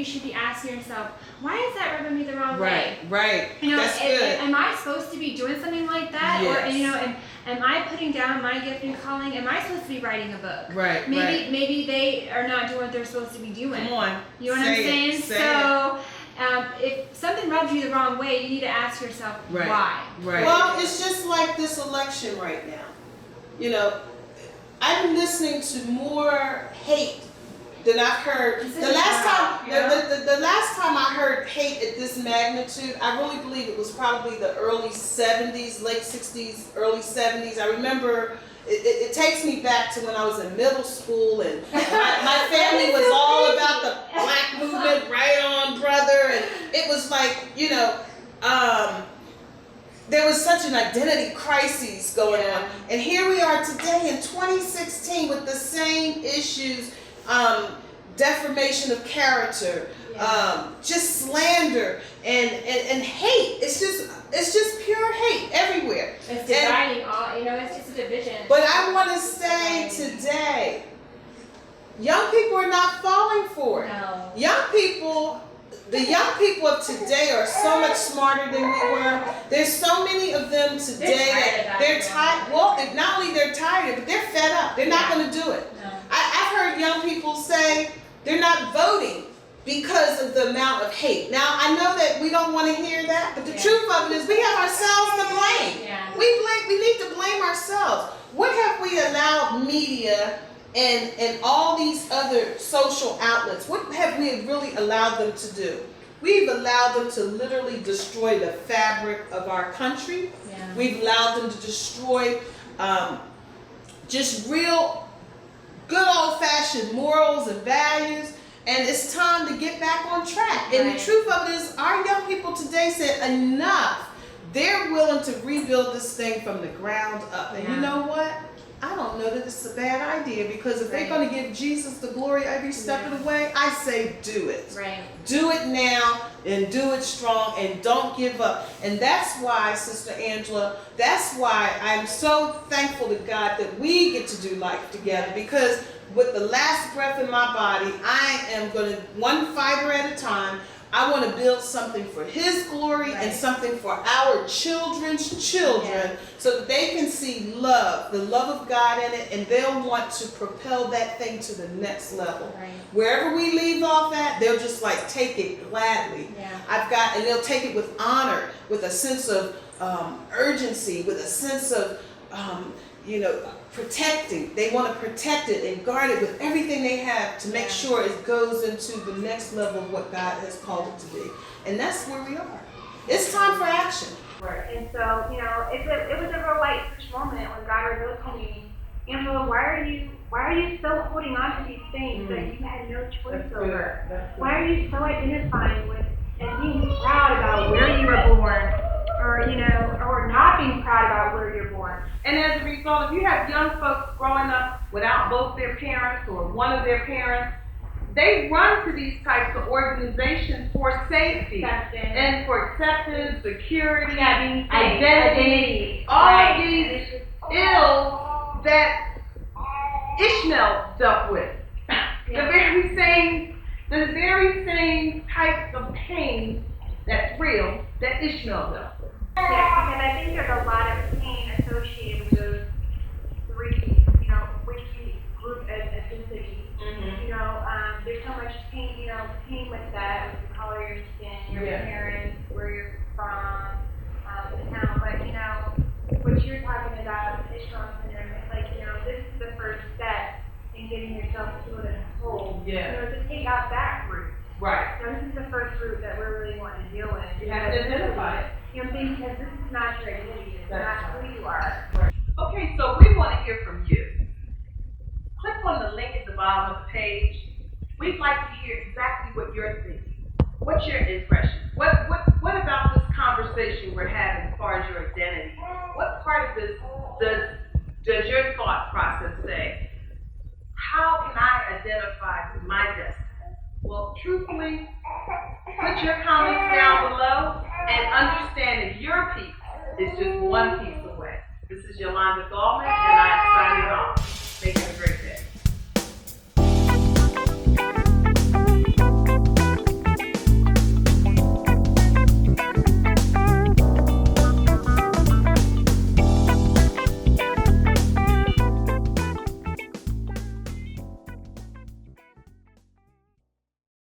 you should be asking yourself, why is that rubbing me the wrong way? Right. That's good. Am I supposed to be doing something like that? Yes. Or am I putting down my gift and calling? Am I supposed to be writing a book? Right. Maybe they are not doing what they're supposed to be doing. Come on. You know what I'm saying? So if something rubs you the wrong way, you need to ask yourself why. Right. Well, it's just like this election right now. I'm listening to more hate than I've heard. The last time I heard hate at this magnitude, I really believe it was probably the early 70s, late 60s, early 70s. I remember it takes me back to when I was in middle school, and my family was all about the black movement, right on, brother, and it was like, there was such an identity crisis going on. And here we are today in 2016 with the same issues, defamation of character, just slander and hate. It's just pure hate everywhere. It's dividing it's just a division. But I want to say today, young people are not falling for it. No. The young people of today are so much smarter than we were. There's so many of them today that they're tired. Well, not only they're tired, but they're fed up. They're not going to do it. No. I've heard young people say they're not voting because of the amount of hate. Now, I know that we don't want to hear that, but the truth of it is we have ourselves to blame. Yeah. We need to blame ourselves. What have we allowed media and all these other social outlets, what have we really allowed them to do? We've allowed them to literally destroy the fabric of our country. Yeah. We've allowed them to destroy just real good old-fashioned morals and values, and it's time to get back on track. And the truth of it is, our young people today said enough. They're willing to rebuild this thing from the ground up. And you know what? I don't know that it's a bad idea, because if they're going to give Jesus the glory every step of the way, I say do it. Right. Do it now and do it strong and don't give up. And that's why, Sister Angela, that's why I'm so thankful to God that we get to do life together, because with the last breath in my body, I am going to, one fiber at a time, I want to build something for His glory and something for our children's children, so that they can see love, the love of God in it, and they'll want to propel that thing to the next level. Right. Wherever we leave off at, they'll just like take it gladly. Yeah. And they'll take it with honor, with a sense of urgency, with a sense of protecting. They want to protect it and guard it with everything they have to make sure it goes into the next level of what God has called it to be. And that's where we are. It's time for action. Right. And so, it was a real light switch moment when God revealed to me, Angela, why are you still holding on to these things that you had no choice over? Why are you so identifying with and being proud about where you were born? Or not being proud about where you're born. And as a result, if you have young folks growing up without both their parents or one of their parents, they run to these types of organizations for safety and for acceptance, security, identity, all of these ills that Ishmael dealt with. The very same types of pain that's real that Ishmael dealt with. Yeah, because I think there's a lot of pain associated with those three, wiki group ethnicities. Mm-hmm. There's so much pain, pain with that, with the color of your skin, your parents, where you're from, the town. But, what you're talking about, Ishmael syndrome, this is the first step in getting yourself healed and whole. Yeah. To take out that root. Right. So this is the first root that we're really wanting to deal with. You have to identify it. Because this is not your identity. It's not who you are. Right. Okay, so we want to hear from you. Click on the link at the bottom of the page. We'd like to hear exactly what you're thinking. What's your impression? What about this conversation we're having as far as your identity? What part of this does your thought process say? How can I identify with my destiny? Well, truthfully, put your comments down below and understand that your piece is just one piece away. This is Yolanda Gallman, and I am signing off. Make it a great day.